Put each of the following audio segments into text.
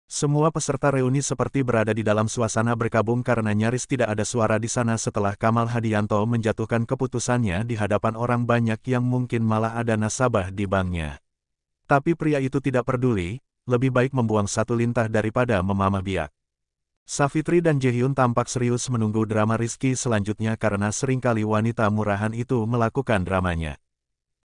Semua peserta reuni seperti berada di dalam suasana berkabung karena nyaris tidak ada suara di sana setelah Kamal Hadianto menjatuhkan keputusannya di hadapan orang banyak yang mungkin malah ada nasabah di banknya. Tapi pria itu tidak peduli, lebih baik membuang satu lintah daripada memamah biak. Savitri dan Jaehyun tampak serius menunggu drama Rizky selanjutnya karena seringkali wanita murahan itu melakukan dramanya.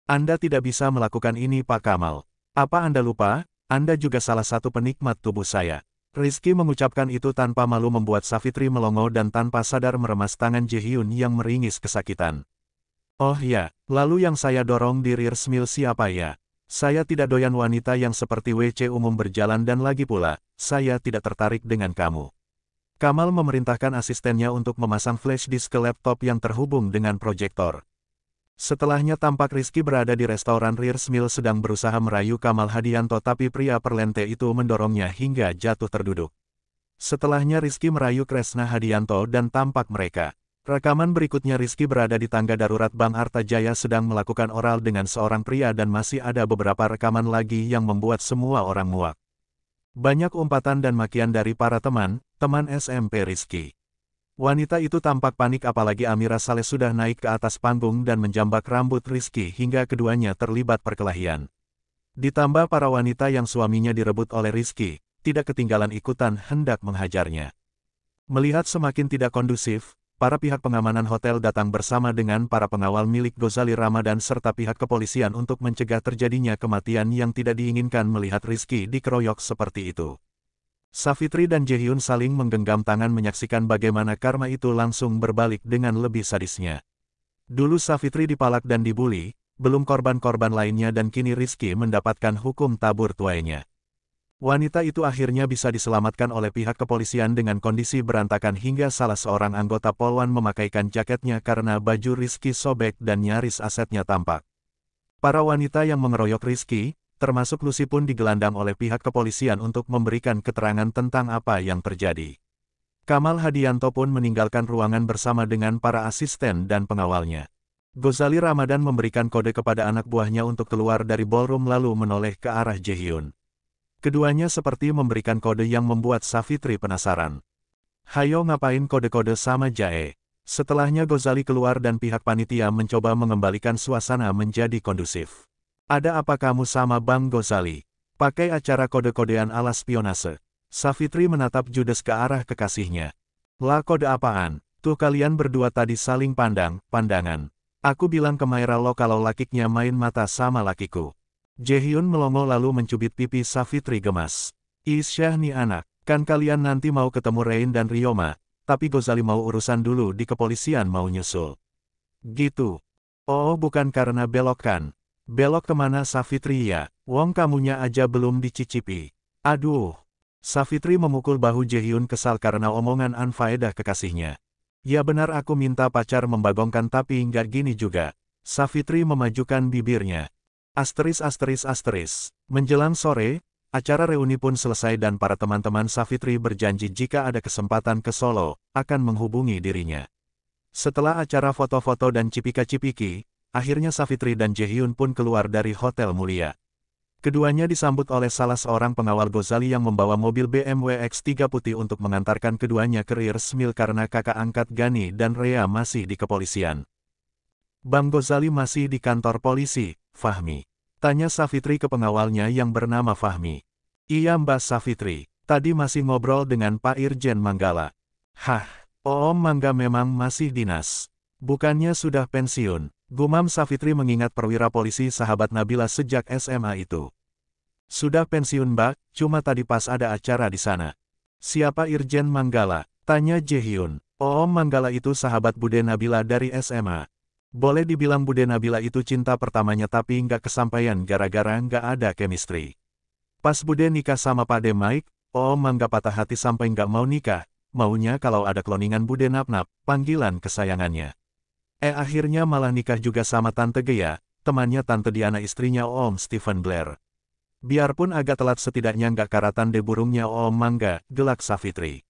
Anda tidak bisa melakukan ini Pak Kamal. Apa Anda lupa? Anda juga salah satu penikmat tubuh saya. Rizky mengucapkan itu tanpa malu membuat Savitri melongo dan tanpa sadar meremas tangan Jaehyun yang meringis kesakitan. Oh ya, lalu yang saya dorong di rear mill siapa ya? Saya tidak doyan wanita yang seperti WC umum berjalan dan lagi pula, saya tidak tertarik dengan kamu. Kamal memerintahkan asistennya untuk memasang flash disk ke laptop yang terhubung dengan proyektor. Setelahnya tampak Rizky berada di restoran Rear Mill sedang berusaha merayu Kamal Hadianto tapi pria perlente itu mendorongnya hingga jatuh terduduk. Setelahnya Rizky merayu Kresna Hadianto dan tampak mereka. Rekaman berikutnya Rizky berada di tangga darurat Bank Arta Jaya sedang melakukan oral dengan seorang pria dan masih ada beberapa rekaman lagi yang membuat semua orang muak. Banyak umpatan dan makian dari para teman SMP Rizky. Wanita itu tampak panik apalagi Amira Saleh sudah naik ke atas panggung dan menjambak rambut Rizky hingga keduanya terlibat perkelahian. Ditambah para wanita yang suaminya direbut oleh Rizky, tidak ketinggalan ikutan hendak menghajarnya. Melihat semakin tidak kondusif, para pihak pengamanan hotel datang bersama dengan para pengawal milik Ghazali Ramadan serta pihak kepolisian untuk mencegah terjadinya kematian yang tidak diinginkan melihat Rizky dikeroyok seperti itu. Savitri dan Jaehyun saling menggenggam tangan menyaksikan bagaimana karma itu langsung berbalik dengan lebih sadisnya. Dulu Savitri dipalak dan dibuli, belum korban-korban lainnya dan kini Rizky mendapatkan hukum tabur tuainya. Wanita itu akhirnya bisa diselamatkan oleh pihak kepolisian dengan kondisi berantakan hingga salah seorang anggota Polwan memakaikan jaketnya karena baju Rizky sobek dan nyaris asetnya tampak. Para wanita yang mengeroyok Rizky, termasuk Lucy pun digelandang oleh pihak kepolisian untuk memberikan keterangan tentang apa yang terjadi. Kamal Hadianto pun meninggalkan ruangan bersama dengan para asisten dan pengawalnya. Ghazali Ramadan memberikan kode kepada anak buahnya untuk keluar dari ballroom lalu menoleh ke arah Jaehyun. Keduanya seperti memberikan kode yang membuat Savitri penasaran. Hayo ngapain kode-kode sama Jae? Setelahnya Ghazali keluar dan pihak panitia mencoba mengembalikan suasana menjadi kondusif. Ada apa kamu sama Bang Ghazali? Pakai acara kode-kodean ala spionase. Savitri menatap judes ke arah kekasihnya. Lah kode apaan? Tuh kalian berdua tadi saling pandangan. Aku bilang ke Maira lo kalau lakiknya main mata sama lakiku. Jaehyun melongo lalu mencubit pipi Savitri gemas. Isyah nih anak, kan kalian nanti mau ketemu Rain dan Ryoma, tapi Ghazali mau urusan dulu di kepolisian mau nyusul. Gitu. Oh bukan karena belok kan? Belok kemana Savitri ya? Wong kamunya aja belum dicicipi. Aduh. Savitri memukul bahu Jaehyun kesal karena omongan anfaedah kekasihnya. Ya benar aku minta pacar membagongkan tapi nggak gini juga. Savitri memajukan bibirnya. Asteris. Menjelang sore, acara reuni pun selesai dan para teman-teman Savitri berjanji jika ada kesempatan ke Solo, akan menghubungi dirinya. Setelah acara foto-foto dan cipika-cipiki, akhirnya Savitri dan Jaehyun pun keluar dari hotel mulia. Keduanya disambut oleh salah seorang pengawal Ghazali yang membawa mobil BMW X3 putih untuk mengantarkan keduanya ke Rear Mill karena kakak angkat Gani dan Rea masih di kepolisian. Bang Ghazali masih di kantor polisi, Fahmi. Tanya Savitri ke pengawalnya yang bernama Fahmi. Iya Mbak Savitri, tadi masih ngobrol dengan Pak Irjen Manggala. Hah, Om Mangga memang masih dinas. Bukannya sudah pensiun. Gumam Savitri mengingat perwira polisi sahabat Nabila sejak SMA itu. Sudah pensiun Mbak, cuma tadi pas ada acara di sana. Siapa Irjen Manggala? Tanya Jaehyun. Om Manggala itu sahabat Bude Nabila dari SMA. Boleh dibilang Bude Nabila itu cinta pertamanya tapi nggak kesampaian gara-gara nggak ada chemistry. Pas Bude nikah sama Pak Mike, Om Mangga patah hati sampai nggak mau nikah, maunya kalau ada kloningan Bude Nap-Nap, panggilan kesayangannya. Akhirnya malah nikah juga sama Tante Gea, temannya Tante Diana istrinya Om Stephen Blair. Biarpun agak telat setidaknya nggak karatan deh burungnya Om Mangga, gelak Savitri.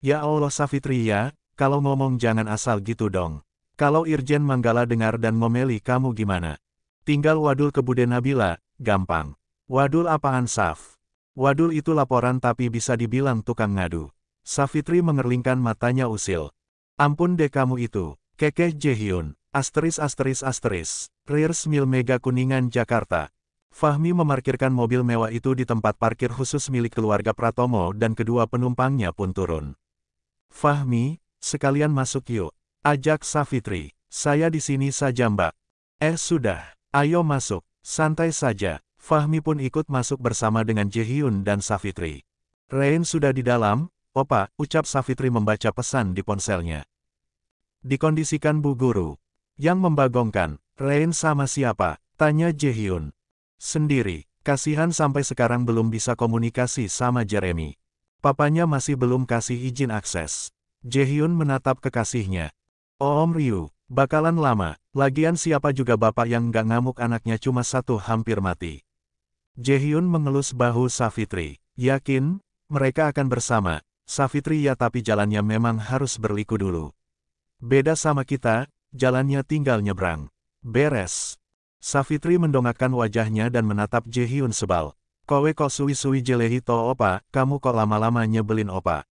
Ya Allah Savitri ya, kalau ngomong jangan asal gitu dong. Kalau Irjen Manggala dengar dan ngomeli kamu gimana? Tinggal wadul ke Bude Nabila, gampang. Wadul apaan Saf? Waduh, itu laporan tapi bisa dibilang tukang ngadu. Savitri mengerlingkan matanya usil. Ampun deh kamu itu, kekeh Jaehyun. Rears Mil Mega Kuningan, Jakarta. Fahmi memarkirkan mobil mewah itu di tempat parkir khusus milik keluarga Pratomo dan kedua penumpangnya pun turun. Fahmi, sekalian masuk yuk, ajak Savitri. Saya di sini saja Mbak. Sudah, ayo masuk, santai saja. Fahmi pun ikut masuk bersama dengan Jaehyun dan Savitri. Rain sudah di dalam, Opa, ucap Savitri membaca pesan di ponselnya. Dikondisikan Bu Guru. Yang membagongkan, Rain sama siapa? Tanya Jaehyun. Sendiri, kasihan sampai sekarang belum bisa komunikasi sama Jeremy. Papanya masih belum kasih izin akses. Jaehyun menatap kekasihnya. Om Ryu, bakalan lama, lagian siapa juga bapak yang nggak ngamuk anaknya cuma satu hampir mati. Jaehyun mengelus bahu Savitri. Yakin, mereka akan bersama. Savitri ya tapi jalannya memang harus berliku dulu. Beda sama kita, jalannya tinggal nyebrang. Beres. Savitri mendongakkan wajahnya dan menatap Jaehyun sebal. Kowe kok suwi-suwi jelehi to Opa, kamu kok lama-lama nyebelin Opa.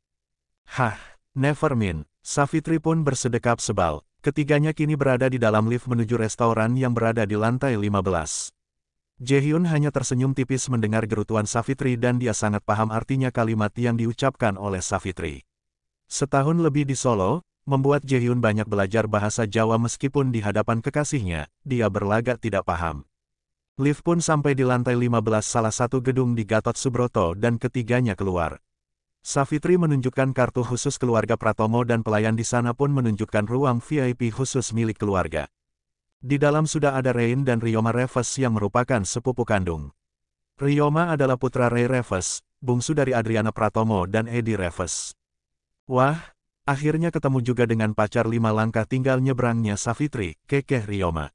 Hah, never mind. Savitri pun bersedekap sebal. Ketiganya kini berada di dalam lift menuju restoran yang berada di lantai 15. Jaehyun hanya tersenyum tipis mendengar gerutuan Savitri dan dia sangat paham artinya kalimat yang diucapkan oleh Savitri. Setahun lebih di Solo, membuat Jaehyun banyak belajar bahasa Jawa meskipun di hadapan kekasihnya, dia berlagak tidak paham. Lift pun sampai di lantai 15 salah satu gedung di Gatot Subroto dan ketiganya keluar. Savitri menunjukkan kartu khusus keluarga Pratomo dan pelayan di sana pun menunjukkan ruang VIP khusus milik keluarga. Di dalam sudah ada Rain dan Ryoma Reves yang merupakan sepupu kandung. Ryoma adalah putra Ray Reves, bungsu dari Adriana Pratomo dan Edi Reves. Wah, akhirnya ketemu juga dengan pacar 5 langkah tinggal nyebrangnya Savitri, kekeh Ryoma.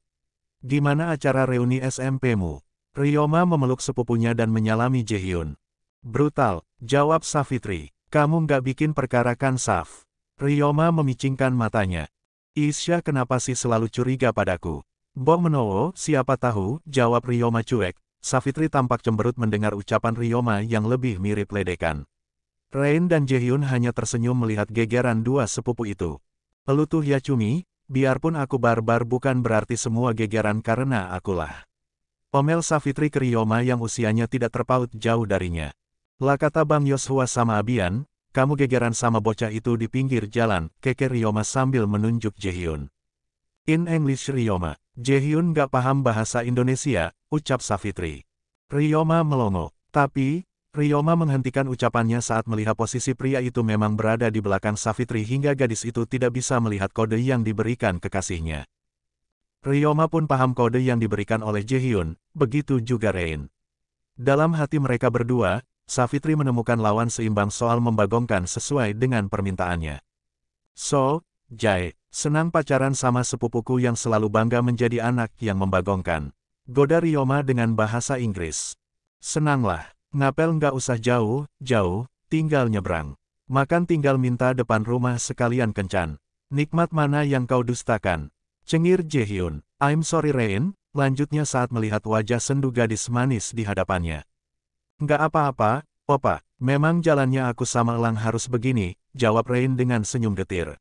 Gimana acara reuni SMP-mu? Ryoma memeluk sepupunya dan menyalami Jaehyun. Brutal, jawab Savitri. Kamu nggak bikin perkara kan Sav? Ryoma memicingkan matanya. Isya kenapa sih selalu curiga padaku? Mbok menowo, siapa tahu, jawab Ryoma cuek. Savitri tampak cemberut mendengar ucapan Ryoma yang lebih mirip ledekan. Rain dan Jaehyun hanya tersenyum melihat gegeran dua sepupu itu. Elutuh ya Cumi, biarpun aku barbar bukan berarti semua gegeran karena akulah. Omel Savitri ke Ryoma yang usianya tidak terpaut jauh darinya. Lah kata Bang Yosua sama Abian, kamu gegeran sama bocah itu di pinggir jalan, keke Ryoma sambil menunjuk Jaehyun. In English Ryoma, Jaehyun gak paham bahasa Indonesia, ucap Savitri. Ryoma melongo, tapi, Ryoma menghentikan ucapannya saat melihat posisi pria itu memang berada di belakang Savitri hingga gadis itu tidak bisa melihat kode yang diberikan kekasihnya. Ryoma pun paham kode yang diberikan oleh Jaehyun, begitu juga Rain. Dalam hati mereka berdua, Savitri menemukan lawan seimbang soal membagongkan sesuai dengan permintaannya. So, Jae, senang pacaran sama sepupuku yang selalu bangga menjadi anak yang membagongkan. Goda Ryoma dengan bahasa Inggris. Senanglah, ngapel nggak usah jauh, tinggal nyebrang. Makan tinggal minta depan rumah sekalian kencan. Nikmat mana yang kau dustakan? Cengir Jaehyun. I'm sorry Rain, lanjutnya saat melihat wajah sendu gadis manis di hadapannya. Nggak apa-apa, Opa, memang jalannya aku sama Elang harus begini, jawab Rain dengan senyum getir.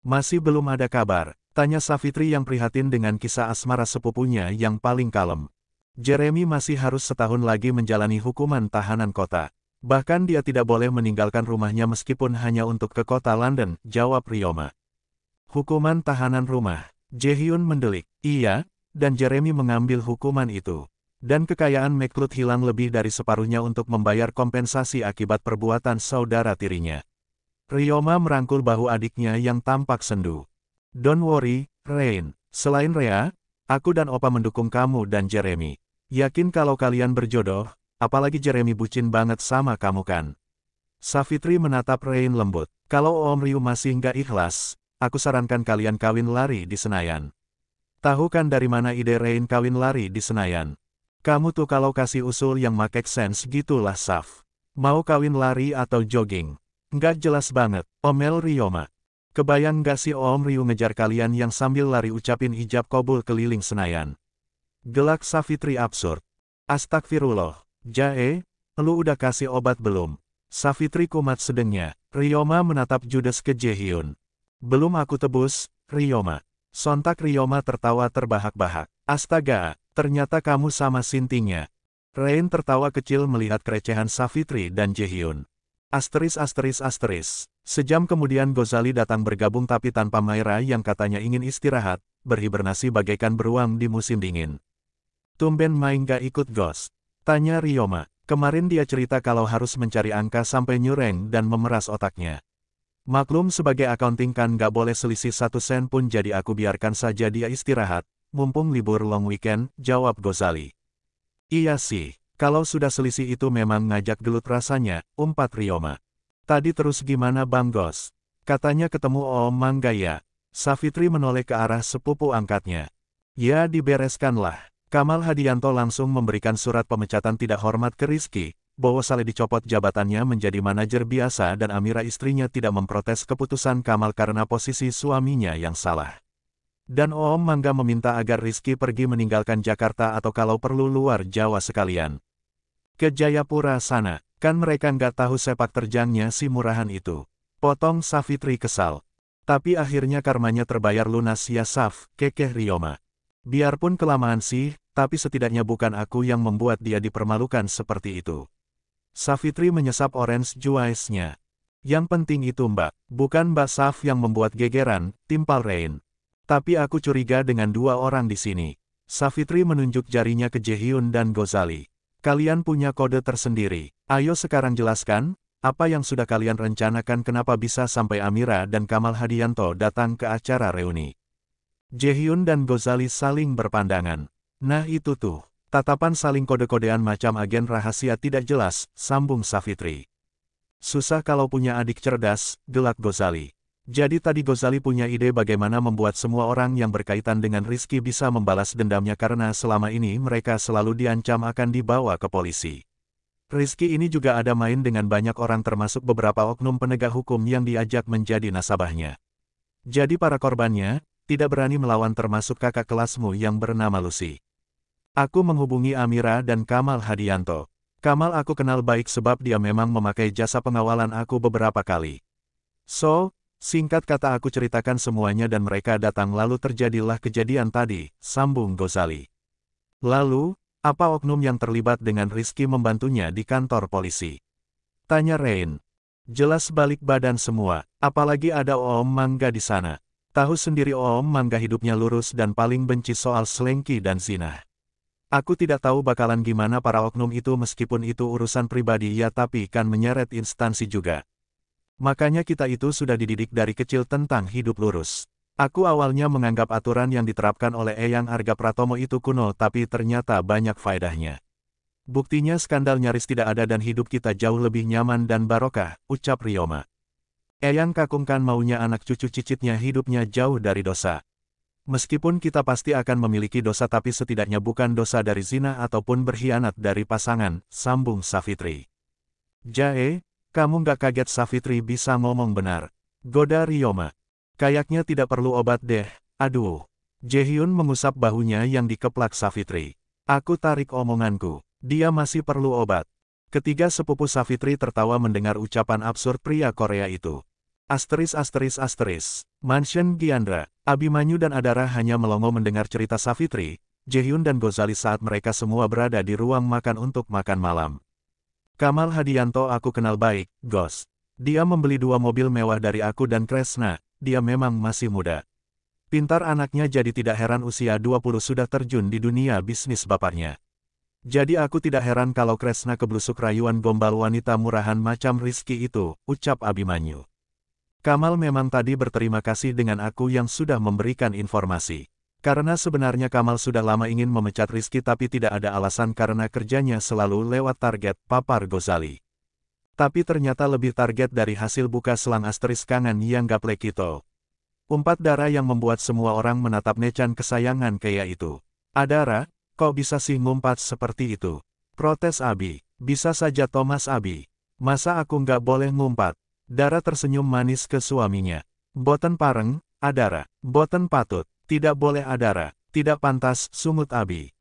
Masih belum ada kabar, tanya Savitri yang prihatin dengan kisah asmara sepupunya yang paling kalem. Jeremy masih harus setahun lagi menjalani hukuman tahanan kota. Bahkan dia tidak boleh meninggalkan rumahnya meskipun hanya untuk ke kota London, jawab Ryoma. Hukuman tahanan rumah, Jaehyun mendelik, iya, dan Jeremy mengambil hukuman itu. Dan kekayaan McLeod hilang lebih dari separuhnya untuk membayar kompensasi akibat perbuatan saudara tirinya. Ryoma merangkul bahu adiknya yang tampak sendu. Don't worry, Rain. Selain Rhea, aku dan Opa mendukung kamu dan Jeremy. Yakin kalau kalian berjodoh, apalagi Jeremy bucin banget sama kamu kan. Savitri menatap Rain lembut. Kalau Om Ryu masih nggak ikhlas, aku sarankan kalian kawin lari di Senayan. Tahu kan dari mana ide Rain kawin lari di Senayan? Kamu tuh kalau kasih usul yang make sense gitulah Sav. Mau kawin lari atau jogging? Nggak jelas banget, omel Ryoma. Kebayang nggak sih Om Ryu ngejar kalian yang sambil lari ucapin ijab kabul keliling Senayan? Gelak Savitri absurd. Astagfirullah, Jae, Lu udah kasih obat belum? Savitri kumat sedengnya. Ryoma menatap judes ke Jaehyun. Belum aku tebus, Ryoma. Sontak Ryoma tertawa terbahak-bahak. Astaga, ternyata kamu sama Sintingnya. Rain tertawa kecil melihat kerecehan Savitri dan Jaehyun. Asteris. Sejam kemudian Ghazali datang bergabung tapi tanpa Myra yang katanya ingin istirahat, berhibernasi bagaikan beruang di musim dingin. Tumben Mai nggak ikut Ghost? Tanya Ryoma. Kemarin dia cerita kalau harus mencari angka sampai nyureng dan memeras otaknya. Maklum sebagai accounting kan nggak boleh selisih 1 sen pun jadi aku biarkan saja dia istirahat, mumpung libur long weekend, jawab Ghazali. Iya sih. Kalau sudah selisih itu memang ngajak gelut rasanya, umpat Ryoma. Tadi terus gimana Bang Gos? Katanya ketemu Om Manggaya. Savitri menoleh ke arah sepupu angkatnya. Ya dibereskanlah. Kamal Hadianto langsung memberikan surat pemecatan tidak hormat ke Rizky. Bowo Saleh dicopot jabatannya menjadi manajer biasa dan Amira istrinya tidak memprotes keputusan Kamal karena posisi suaminya yang salah. Dan Om Mangga meminta agar Rizky pergi meninggalkan Jakarta atau kalau perlu luar Jawa sekalian. Ke Jayapura sana, kan mereka nggak tahu sepak terjangnya si murahan itu. Potong Savitri kesal. Tapi akhirnya karmanya terbayar lunas ya Saf, kekeh Ryoma. Biarpun kelamaan sih, tapi setidaknya bukan aku yang membuat dia dipermalukan seperti itu. Savitri menyesap orange juice-nya. Yang penting itu Mbak, bukan Mbak Saf yang membuat gegeran, timpal Rain. Tapi aku curiga dengan 2 orang di sini. Savitri menunjuk jarinya ke Jaehyun dan Ghazali. Kalian punya kode tersendiri. Ayo sekarang jelaskan, apa yang sudah kalian rencanakan kenapa bisa sampai Amira dan Kamal Hadianto datang ke acara reuni. Jaehyun dan Ghazali saling berpandangan. Nah itu tuh, tatapan saling kode-kodean macam agen rahasia tidak jelas, sambung Savitri. Susah kalau punya adik cerdas, gelak Ghazali. Jadi tadi Ghazali punya ide bagaimana membuat semua orang yang berkaitan dengan Rizky bisa membalas dendamnya karena selama ini mereka selalu diancam akan dibawa ke polisi. Rizky ini juga ada main dengan banyak orang termasuk beberapa oknum penegak hukum yang diajak menjadi nasabahnya. Jadi para korbannya, tidak berani melawan termasuk kakak kelasmu yang bernama Lucy. Aku menghubungi Amira dan Kamal Hadianto. Kamal aku kenal baik sebab dia memang memakai jasa pengawalan aku beberapa kali. So, singkat kata aku ceritakan semuanya dan mereka datang lalu terjadilah kejadian tadi, sambung Ghazali. Lalu, apa oknum yang terlibat dengan Rizky membantunya di kantor polisi? Tanya Rain. Jelas balik badan semua, apalagi ada Om Mangga di sana. Tahu sendiri Om Mangga hidupnya lurus dan paling benci soal selengki dan zina. Aku tidak tahu bakalan gimana para oknum itu meskipun itu urusan pribadi ya tapi kan menyeret instansi juga. Makanya kita itu sudah dididik dari kecil tentang hidup lurus. Aku awalnya menganggap aturan yang diterapkan oleh Eyang Arga Pratomo itu kuno tapi ternyata banyak faedahnya. Buktinya skandal nyaris tidak ada dan hidup kita jauh lebih nyaman dan barokah, ucap Ryoma. Eyang Kakung kan maunya anak cucu cicitnya hidupnya jauh dari dosa. Meskipun kita pasti akan memiliki dosa tapi setidaknya bukan dosa dari zina ataupun berkhianat dari pasangan, sambung Savitri. Jae, kamu nggak kaget Savitri bisa ngomong benar? Goda Ryoma. Kayaknya tidak perlu obat deh, aduh. Jaehyun mengusap bahunya yang dikeplak Savitri. Aku tarik omonganku, dia masih perlu obat. Ketiga sepupu Savitri tertawa mendengar ucapan absurd pria Korea itu. Mansion Giandra, Abimanyu dan Adara hanya melongo mendengar cerita Savitri, Jaehyun dan Ghazali saat mereka semua berada di ruang makan untuk makan malam. Kamal Hadianto aku kenal baik, Gos. Dia membeli 2 mobil mewah dari aku dan Kresna, dia memang masih muda. Pintar anaknya jadi tidak heran usia 20 sudah terjun di dunia bisnis bapaknya. Jadi aku tidak heran kalau Kresna keblusuk rayuan gombal wanita murahan macam Rizky itu, ucap Abimanyu. Kamal memang tadi berterima kasih dengan aku yang sudah memberikan informasi. Karena sebenarnya Kamal sudah lama ingin memecat Rizky tapi tidak ada alasan karena kerjanya selalu lewat target, papar Ghazali. Tapi ternyata lebih target dari hasil buka selang kangen yang gaplek itu. Umpat Dara yang membuat semua orang menatap Nechan kesayangan kayak itu. Adara, kok bisa sih ngumpat seperti itu? Protes Abi, bisa saja Thomas Abi. Masa aku nggak boleh ngumpat? Dara tersenyum manis ke suaminya. Boten pareng, Adara, boten patut. Tidak boleh Adara, tidak pantas, sungut Abi.